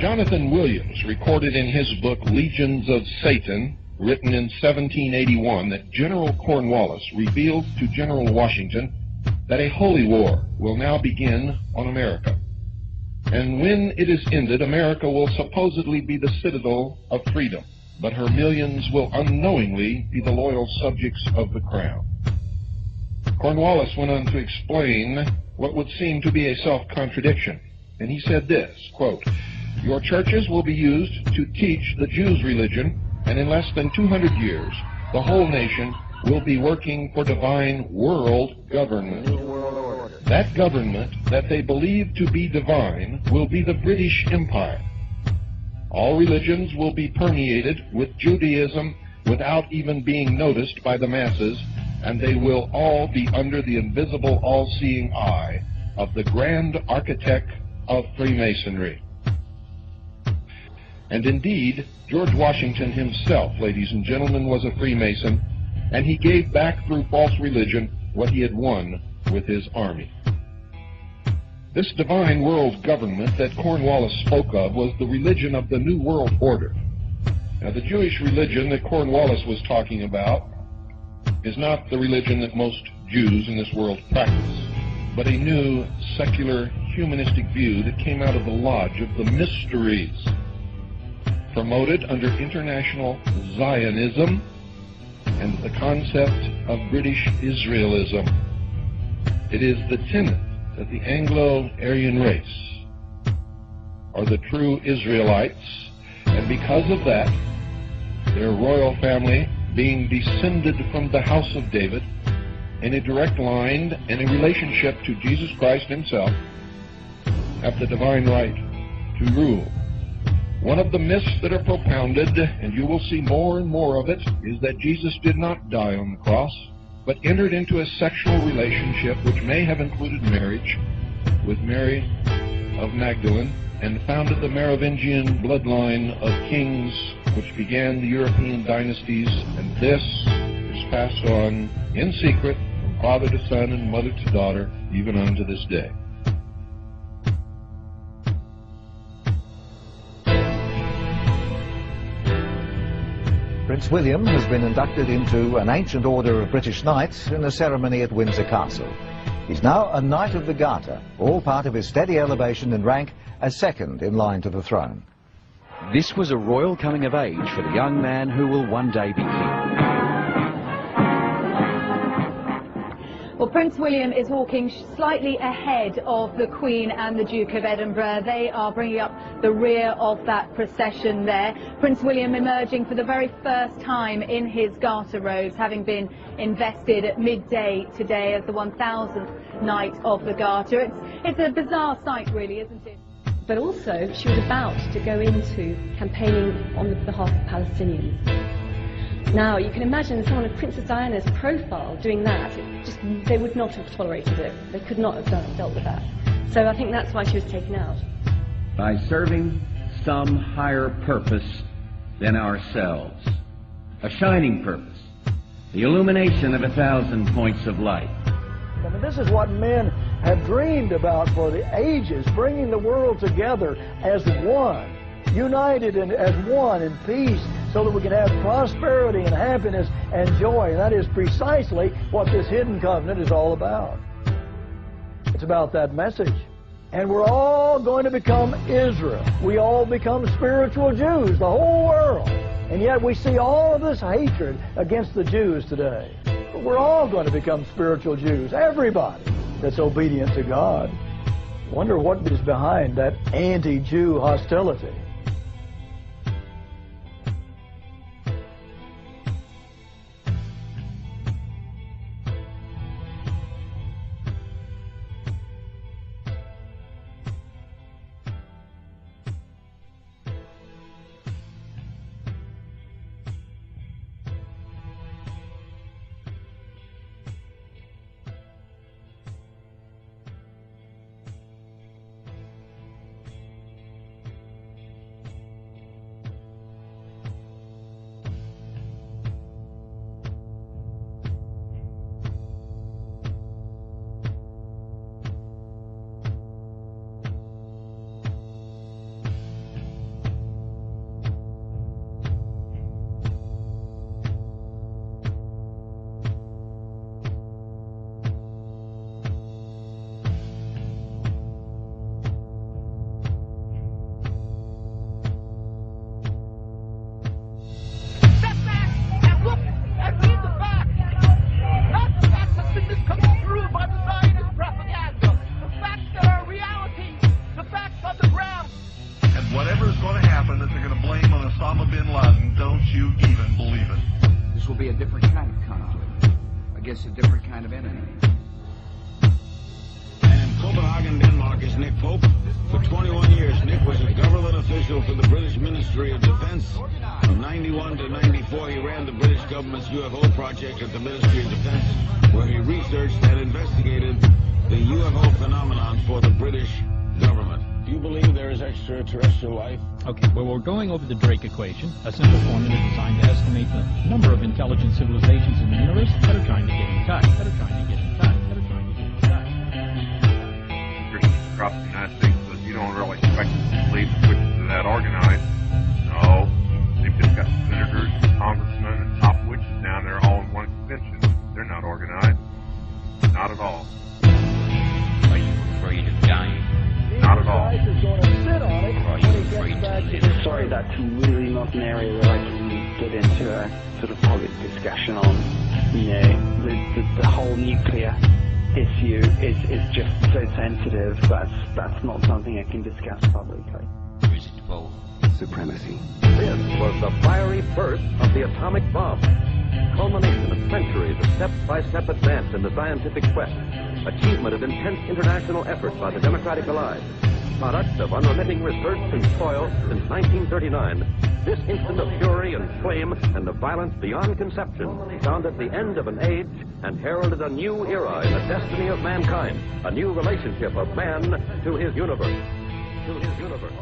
Jonathan Williams recorded in his book Legions of Satan, written in 1781, that General Cornwallis revealed to General Washington that a holy war will now begin on America. And when it is ended, America will supposedly be the citadel of freedom, but her millions will unknowingly be the loyal subjects of the crown. Cornwallis went on to explain what would seem to be a self-contradiction, and he said this, quote, "Your churches will be used to teach the Jews' religion, and in less than 200 years, the whole nation will be working for divine world government. That government that they believe to be divine will be the British Empire. All religions will be permeated with Judaism without even being noticed by the masses, and they will all be under the invisible, all-seeing eye of the grand architect of Freemasonry." And indeed, George Washington himself, ladies and gentlemen, was a Freemason, and he gave back through false religion what he had won with his army. This divine world government that Cornwallis spoke of was the religion of the New World Order. Now, the Jewish religion that Cornwallis was talking about is not the religion that most Jews in this world practice, but a new secular humanistic view that came out of the Lodge of the Mysteries, promoted under international Zionism and the concept of British Israelism. It is the tenet that the Anglo-Aryan race are the true Israelites, and because of that, their royal family, being descended from the house of David in a direct line and a relationship to Jesus Christ himself, have the divine right to rule. One of the myths that are propounded, and you will see more and more of it, is that Jesus did not die on the cross, but entered into a sexual relationship which may have included marriage with Mary of Magdalene, and founded the Merovingian bloodline of kings which began the European dynasties, and this is passed on in secret from father to son and mother to daughter, even unto this day. Prince William has been inducted into an ancient order of British Knights in a ceremony at Windsor Castle. He's now a Knight of the Garter, all part of his steady elevation in rank as second in line to the throne. This was a royal coming of age for the young man who will one day be king. Well, Prince William is walking slightly ahead of the Queen and the Duke of Edinburgh. They are bringing up the rear of that procession there. Prince William emerging for the very first time in his Garter robes, having been invested at midday today as the 1,000th Knight of the Garter. It's a bizarre sight, really, isn't it? But also, she was about to go into campaigning on behalf of Palestinians. Now, you can imagine someone of Princess Diana's profile doing that. They would not have tolerated it. They could not have dealt with that. So I think that's why she was taken out. By serving some higher purpose than ourselves. A shining purpose. The illumination of 1,000 points of light. I mean, this is what men have dreamed about for the ages, bringing the world together as one, united and as one in peace, so that we can have prosperity and happiness and joy. And that is precisely what this hidden covenant is all about. It's about that message. And we're all going to become Israel. We all become spiritual Jews, the whole world. And yet we see all of this hatred against the Jews today. But we're all going to become spiritual Jews, everybody that's obedient to God. Wonder what is behind that anti-Jew hostility. official for the British Ministry of Defense. From 91 to 94, he ran the British government's UFO project at the Ministry of Defense, where he researched and investigated the UFO phenomenon for the British government. Do you believe there is extraterrestrial life? Okay, well, we're going over the Drake equation, a simple formula designed to estimate the number of intelligent civilizations in the universe that are trying to get in touch, Christians across the United States says you don't really expect the police to switch to that organized. No, they've just got senators, congressmen, and top witches down there all in one convention. They're not organized. Not at all. Are you afraid of dying? Not at all. Sorry, that's really not an area that I can get into a sort of public discussion on. You know, the whole nuclear issue is just so sensitive. That's not something I can discuss publicly. Or is it both? Supremacy. This was the fiery birth of the atomic bomb. Culmination of centuries of step-by-step advance in the scientific quest. Achievement of intense international efforts by the Democratic Allies. Product of unremitting research and toil since 1939. This instant of fury and flame and of violence beyond conception sounded the end of an age and heralded a new era in the destiny of mankind. A new relationship of man to his universe. To his universe.